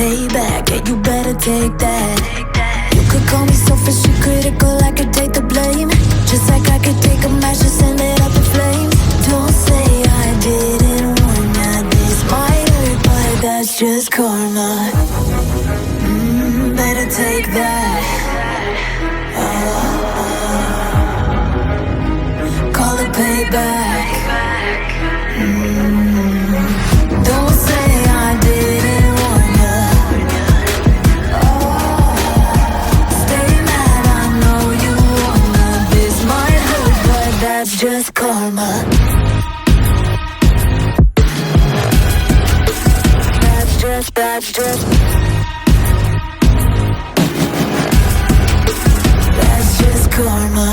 payback, yeah, you better take that. You could call me selfish and critical, I could take the blame. Just like I could take a match and send it up in flames. Don't say I didn't warn ya, this might hurt, but that's just karma. Better take that. Call it payback. Don't say I didn't warn ya. Stay mad, I know you wanna. This might hurt, but that's just karma. That's just karma.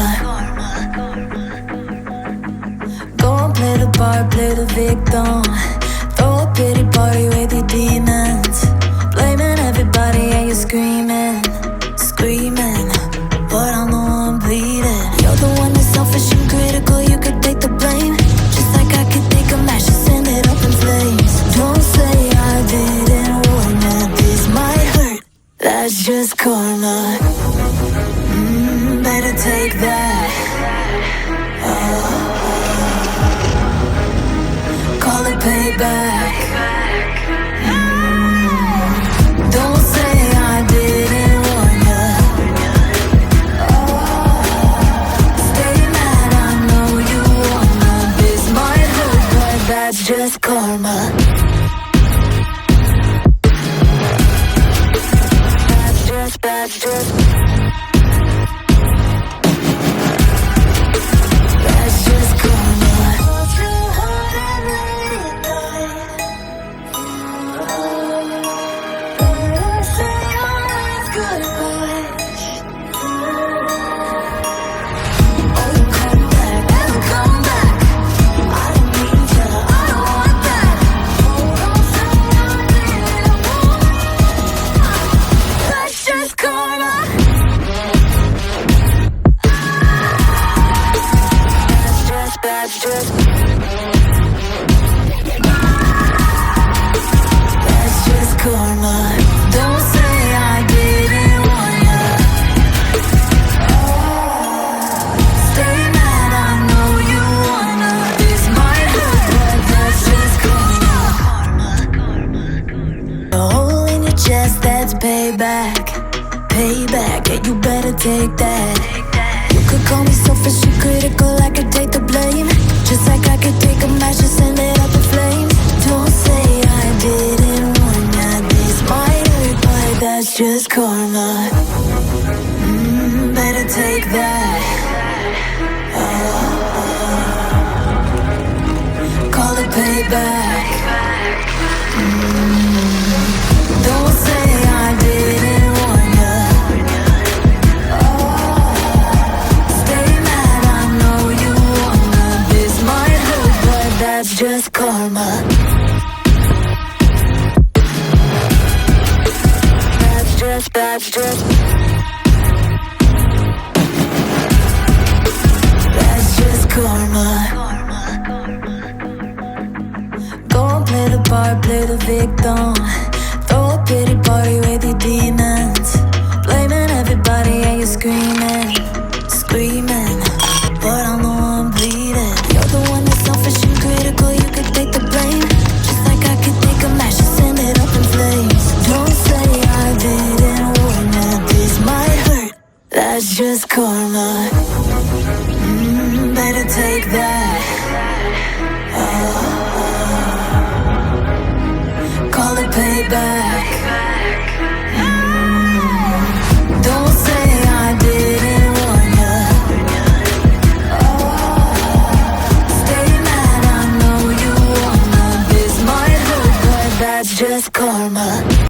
Go and play the part, play the victim. Throw a pity party with your demons. Blaming everybody and you're screaming, screaming, but I'm the one bleeding. You're the one that's selfish and critical, you could take the blame. Just like I could take a match and send it up in flames. Don't say I didn't warn ya, this might hurt, that's just karma. Better take that. Call it payback. Don't say I didn't warn ya. Stay mad, I know you wanna. This might hurt, but that's just karma. That's just payback, yeah, you better take that. You could call me selfish and critical, I could take the blame. Just like I could take a match and send it up in flames. Don't say I didn't warn ya, this might hurt, but that's just karma. Better take that. Call it payback. Don't say I didn't warn ya. Stay mad, I know you wanna. This might hurt, but that's just karma. That's just karma. Go and play the part, play the victim. Throw a pity party with your demons. Blaming everybody and you're screaming, screaming, but I'm the one bleeding. You're the one that's selfish and critical, you could take the blame. Just like I could take a match and send it up in flames. Don't say I didn't warn ya, this might hurt, that's just karma. Better take that. Call it payback.